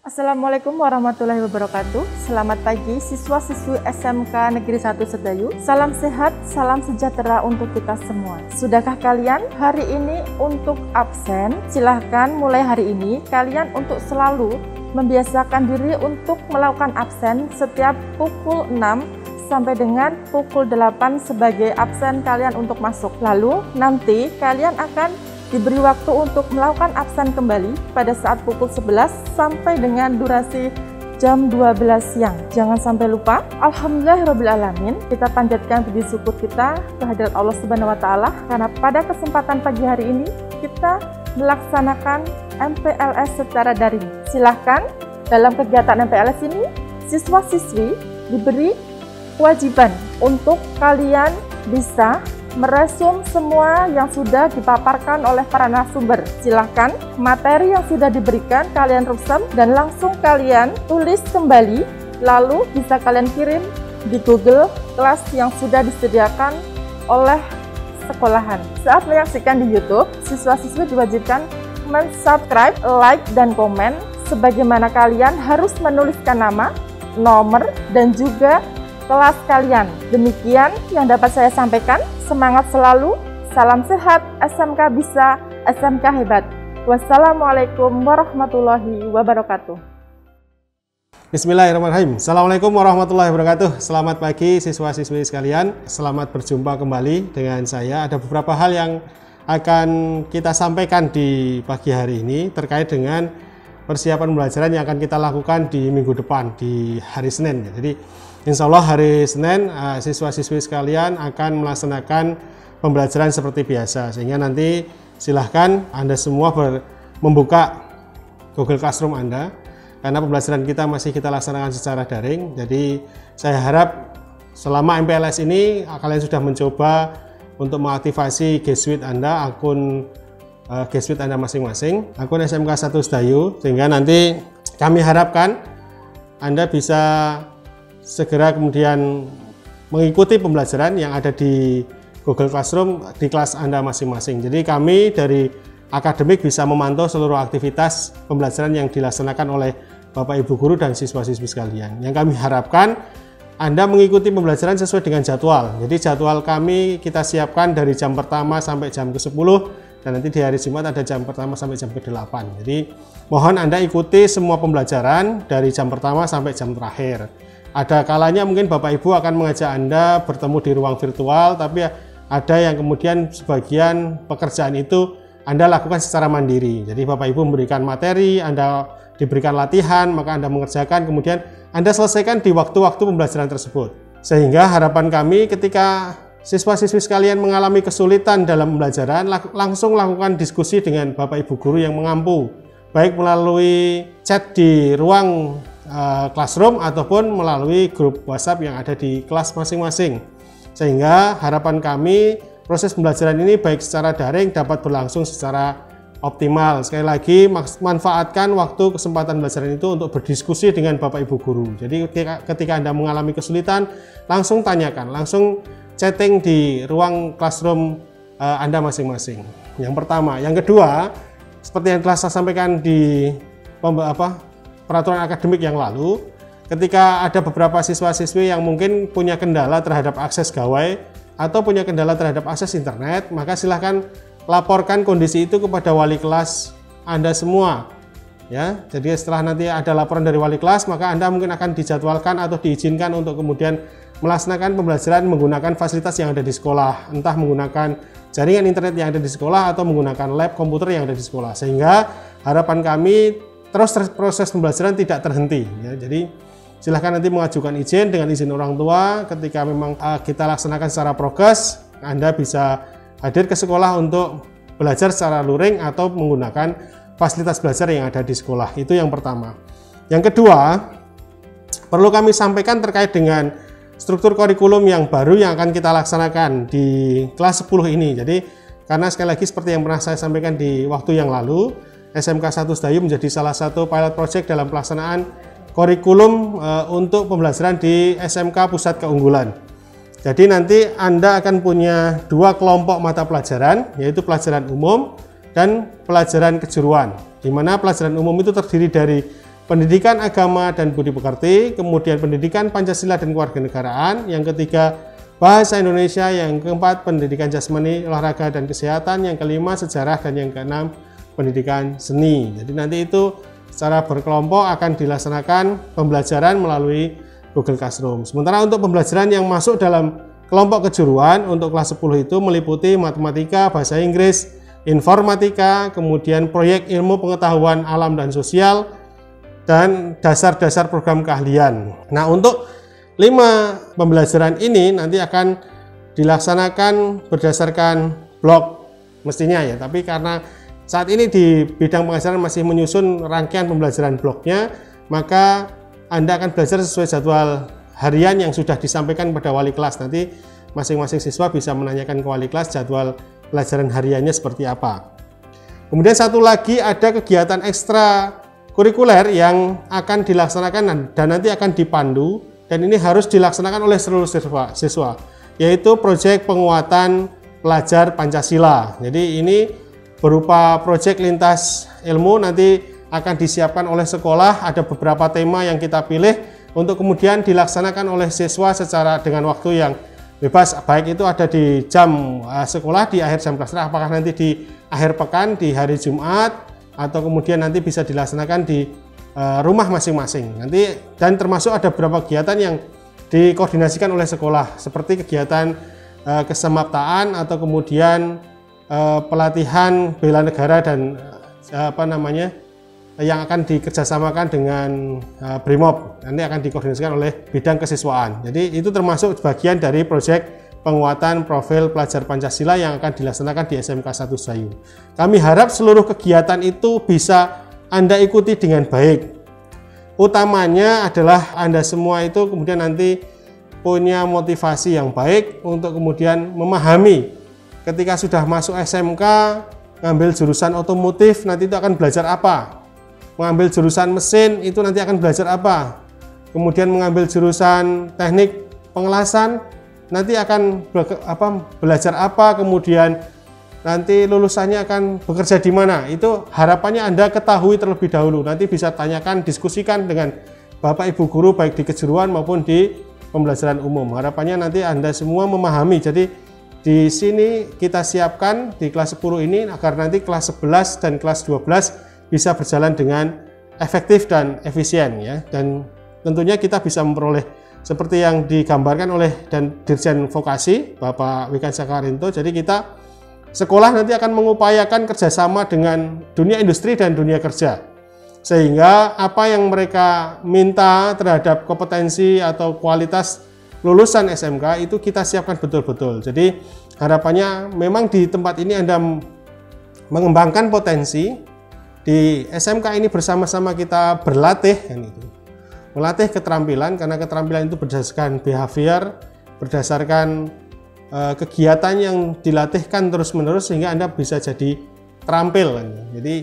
Assalamualaikum warahmatullahi wabarakatuh. Selamat pagi siswa-siswi SMK Negeri 1 Sedayu. Salam sehat, salam sejahtera untuk kita semua. Sudahkah kalian hari ini untuk absen? Silahkan mulai hari ini kalian untuk selalu membiasakan diri untuk melakukan absen setiap pukul 6 sampai dengan pukul 8 sebagai absen kalian untuk masuk. Lalu nanti kalian akan diberi waktu untuk melakukan absen kembali pada saat pukul 11 sampai dengan durasi jam 12 siang. Jangan sampai lupa. Alhamdulillahirrabbilalamin, kita panjatkan puji syukur kita kehadirat Allah Subhanahu wa Ta'ala karena pada kesempatan pagi hari ini kita melaksanakan MPLS secara daring. Silahkan dalam kegiatan MPLS ini siswa-siswi diberi kewajiban untuk kalian bisa meresum semua yang sudah dipaparkan oleh para narasumber. Silahkan materi yang sudah diberikan kalian resum dan langsung kalian tulis kembali, lalu bisa kalian kirim di Google Kelas yang sudah disediakan oleh sekolahan. Saat menyaksikan di YouTube, siswa-siswi diwajibkan subscribe, like, dan komen, sebagaimana kalian harus menuliskan nama, nomor, dan juga kelas kalian. Demikian yang dapat saya sampaikan. Semangat selalu, salam sehat, SMK bisa, SMK hebat. Wassalamualaikum warahmatullahi wabarakatuh. Bismillahirrahmanirrahim. Assalamualaikum warahmatullahi wabarakatuh. Selamat pagi siswa-siswi sekalian. Selamat berjumpa kembali dengan saya. Ada beberapa hal yang akan kita sampaikan di pagi hari ini terkait dengan persiapan pembelajaran yang akan kita lakukan di minggu depan, di hari Senin. Jadi insya Allah hari Senin siswa-siswi sekalian akan melaksanakan pembelajaran seperti biasa, sehingga nanti silahkan Anda semua membuka Google Classroom Anda, karena pembelajaran kita masih kita laksanakan secara daring. Jadi saya harap selama MPLS ini kalian sudah mencoba untuk mengaktifasi G Suite Anda, akun G Suite Anda masing-masing, akun SMK 1 Sedayu, sehingga nanti kami harapkan Anda bisa segera kemudian mengikuti pembelajaran yang ada di Google Classroom di kelas Anda masing-masing. Jadi kami dari akademik bisa memantau seluruh aktivitas pembelajaran yang dilaksanakan oleh Bapak Ibu Guru dan siswa-siswi sekalian. Yang kami harapkan Anda mengikuti pembelajaran sesuai dengan jadwal. Jadi jadwal kami kita siapkan dari jam pertama sampai jam ke-10, dan nanti di hari Jumat ada jam pertama sampai jam ke-8. Jadi mohon Anda ikuti semua pembelajaran dari jam pertama sampai jam terakhir. Ada kalanya mungkin Bapak Ibu akan mengajak Anda bertemu di ruang virtual, tapi ada yang kemudian sebagian pekerjaan itu Anda lakukan secara mandiri. Jadi Bapak Ibu memberikan materi, Anda diberikan latihan, maka Anda mengerjakan, kemudian Anda selesaikan di waktu-waktu pembelajaran tersebut. Sehingga harapan kami ketika siswa-siswi sekalian mengalami kesulitan dalam pembelajaran, langsung lakukan diskusi dengan Bapak Ibu Guru yang mengampu, baik melalui chat di ruang Classroom ataupun melalui grup WhatsApp yang ada di kelas masing-masing, sehingga harapan kami proses pembelajaran ini baik secara daring dapat berlangsung secara optimal. Sekali lagi, manfaatkan waktu kesempatan pembelajaran itu untuk berdiskusi dengan Bapak Ibu Guru. Jadi ketika Anda mengalami kesulitan, langsung tanyakan, langsung chatting di ruang Classroom Anda masing-masing. Yang pertama. Yang kedua, seperti yang telah saya sampaikan di peraturan akademik yang lalu, ketika ada beberapa siswa-siswi yang mungkin punya kendala terhadap akses gawai atau punya kendala terhadap akses internet, maka silahkan laporkan kondisi itu kepada wali kelas Anda semua. Ya, jadi setelah nanti ada laporan dari wali kelas, maka Anda mungkin akan dijadwalkan atau diizinkan untuk kemudian melaksanakan pembelajaran menggunakan fasilitas yang ada di sekolah, entah menggunakan jaringan internet yang ada di sekolah atau menggunakan lab komputer yang ada di sekolah, sehingga harapan kami terus proses pembelajaran tidak terhenti. Ya, jadi silahkan nanti mengajukan izin dengan izin orang tua. Ketika memang kita laksanakan secara progres, Anda bisa hadir ke sekolah untuk belajar secara luring atau menggunakan fasilitas belajar yang ada di sekolah. Itu yang pertama. Yang kedua, perlu kami sampaikan terkait dengan struktur kurikulum yang baru yang akan kita laksanakan di kelas 10 ini. Jadi karena sekali lagi seperti yang pernah saya sampaikan di waktu yang lalu, SMK 1 Sedayu menjadi salah satu pilot project dalam pelaksanaan kurikulum untuk pembelajaran di SMK Pusat Keunggulan. Jadi nanti Anda akan punya dua kelompok mata pelajaran, yaitu pelajaran umum dan pelajaran kejuruan. Di mana pelajaran umum itu terdiri dari pendidikan agama dan budi pekerti, kemudian pendidikan Pancasila dan kewarganegaraan, yang ketiga bahasa Indonesia, yang keempat pendidikan jasmani, olahraga dan kesehatan, yang kelima sejarah, dan yang keenam pendidikan seni. Jadi nanti itu secara berkelompok akan dilaksanakan pembelajaran melalui Google Classroom. Sementara untuk pembelajaran yang masuk dalam kelompok kejuruan untuk kelas 10 itu meliputi matematika, bahasa Inggris, informatika, kemudian proyek ilmu pengetahuan alam dan sosial, dan dasar-dasar program keahlian. Nah, untuk 5 pembelajaran ini nanti akan dilaksanakan berdasarkan blok mestinya ya, tapi karena saat ini di bidang pengajaran masih menyusun rangkaian pembelajaran bloknya, maka Anda akan belajar sesuai jadwal harian yang sudah disampaikan kepada wali kelas. Nanti masing-masing siswa bisa menanyakan ke wali kelas jadwal pelajaran hariannya seperti apa. Kemudian satu lagi ada kegiatan ekstra kurikuler yang akan dilaksanakan dan nanti akan dipandu, dan ini harus dilaksanakan oleh seluruh siswa, yaitu proyek penguatan pelajar Pancasila. Jadi ini berupa proyek lintas ilmu, nanti akan disiapkan oleh sekolah. Ada beberapa tema yang kita pilih untuk kemudian dilaksanakan oleh siswa secara dengan waktu yang bebas, baik itu ada di jam sekolah, di akhir jam kelas, apakah nanti di akhir pekan, di hari Jumat, atau kemudian nanti bisa dilaksanakan di rumah masing-masing nanti. Dan termasuk ada beberapa kegiatan yang dikoordinasikan oleh sekolah, seperti kegiatan kesemaptaan atau kemudian pelatihan bela negara dan yang akan dikerjasamakan dengan BRIMOB, nanti akan dikoordinasikan oleh bidang kesiswaan. Jadi itu termasuk bagian dari proyek penguatan profil pelajar Pancasila yang akan dilaksanakan di SMK 1 Sedayu. Kami harap seluruh kegiatan itu bisa Anda ikuti dengan baik. Utamanya adalah Anda semua itu kemudian nanti punya motivasi yang baik untuk kemudian memahami ketika sudah masuk SMK, ngambil jurusan otomotif, nanti itu akan belajar apa. Mengambil jurusan mesin, itu nanti akan belajar apa. Kemudian mengambil jurusan teknik pengelasan, nanti akan belajar apa, kemudian nanti lulusannya akan bekerja di mana. Itu harapannya Anda ketahui terlebih dahulu. Nanti bisa tanyakan, diskusikan dengan Bapak Ibu guru baik di kejuruan maupun di pembelajaran umum. Harapannya nanti Anda semua memahami. Jadi di sini kita siapkan di kelas 10 ini agar nanti kelas 11 dan kelas 12 bisa berjalan dengan efektif dan efisien ya. Dan tentunya kita bisa memperoleh seperti yang digambarkan oleh Dirjen Vokasi Bapak Wikan Sakarinto. Jadi kita sekolah nanti akan mengupayakan kerjasama dengan dunia industri dan dunia kerja, sehingga apa yang mereka minta terhadap kompetensi atau kualitas lulusan SMK itu kita siapkan betul-betul. Jadi harapannya memang di tempat ini Anda mengembangkan potensi. Di SMK ini bersama-sama kita berlatih, kan itu. Melatih keterampilan, karena keterampilan itu berdasarkan behavior, berdasarkan kegiatan yang dilatihkan terus-menerus sehingga Anda bisa jadi terampil. Kan. Jadi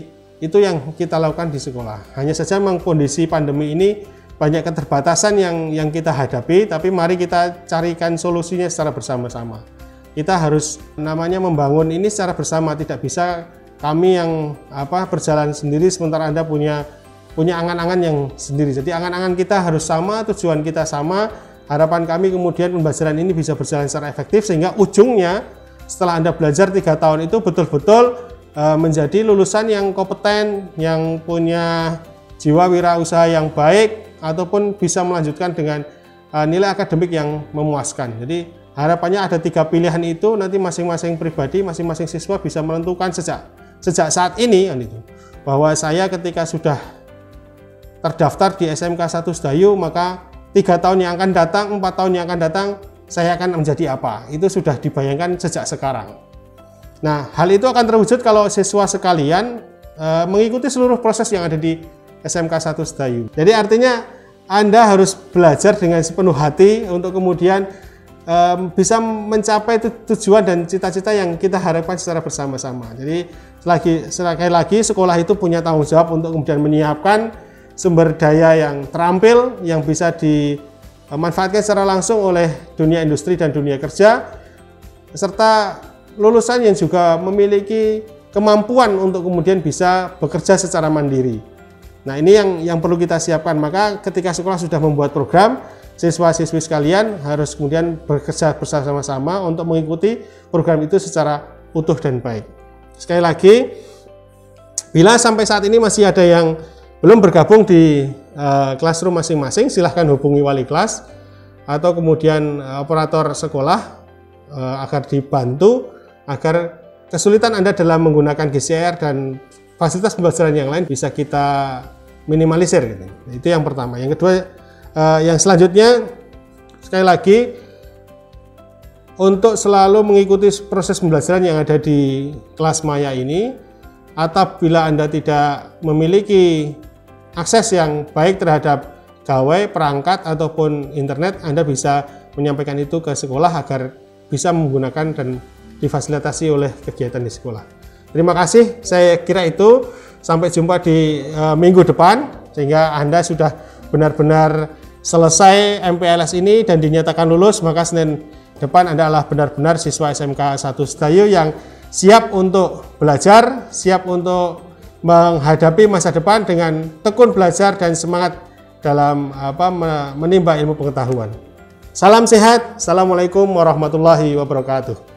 itu yang kita lakukan di sekolah. Hanya saja memang kondisi pandemi ini banyak keterbatasan yang kita hadapi, tapi mari kita carikan solusinya secara bersama-sama. Kita harus membangun ini secara bersama, tidak bisa kami yang berjalan sendiri sementara Anda punya angan-angan yang sendiri. Jadi angan-angan kita harus sama, tujuan kita sama. Harapan kami kemudian pembelajaran ini bisa berjalan secara efektif sehingga ujungnya setelah Anda belajar 3 tahun itu betul-betul menjadi lulusan yang kompeten, yang punya jiwa wirausaha yang baik, ataupun bisa melanjutkan dengan nilai akademik yang memuaskan. Jadi harapannya ada 3 pilihan itu, nanti masing-masing pribadi, masing-masing siswa bisa menentukan sejak saat ini kan itu, bahwa saya ketika sudah terdaftar di SMK 1 Sedayu, maka 3 tahun yang akan datang, 4 tahun yang akan datang, saya akan menjadi apa. Itu sudah dibayangkan sejak sekarang. Nah, hal itu akan terwujud kalau siswa sekalian mengikuti seluruh proses yang ada di SMK 1 Sedayu. Jadi artinya Anda harus belajar dengan sepenuh hati untuk kemudian bisa mencapai tujuan dan cita-cita yang kita harapkan secara bersama-sama. Jadi sekali lagi sekolah itu punya tanggung jawab untuk kemudian menyiapkan sumber daya yang terampil, yang bisa dimanfaatkan secara langsung oleh dunia industri dan dunia kerja, serta lulusan yang juga memiliki kemampuan untuk kemudian bisa bekerja secara mandiri. Nah, ini yang perlu kita siapkan. Maka ketika sekolah sudah membuat program, siswa-siswi sekalian harus kemudian bekerja bersama-sama untuk mengikuti program itu secara utuh dan baik. Sekali lagi, bila sampai saat ini masih ada yang belum bergabung di classroom masing-masing, silahkan hubungi wali kelas atau kemudian operator sekolah agar dibantu, agar kesulitan Anda dalam menggunakan GCR dan fasilitas pembelajaran yang lain bisa kita minimalisir gitu. Itu yang pertama. Yang kedua, yang selanjutnya, sekali lagi, untuk selalu mengikuti proses pembelajaran yang ada di kelas maya ini, atau bila Anda tidak memiliki akses yang baik terhadap gawai, perangkat ataupun internet, Anda bisa menyampaikan itu ke sekolah agar bisa menggunakan dan difasilitasi oleh kegiatan di sekolah. Terima kasih, saya kira itu. Sampai jumpa di minggu depan, sehingga Anda sudah benar-benar selesai MPLS ini dan dinyatakan lulus, maka Senin depan Anda adalah benar-benar siswa SMK 1 Sedayu yang siap untuk belajar, siap untuk menghadapi masa depan dengan tekun belajar dan semangat dalam menimba ilmu pengetahuan. Salam sehat, Assalamualaikum warahmatullahi wabarakatuh.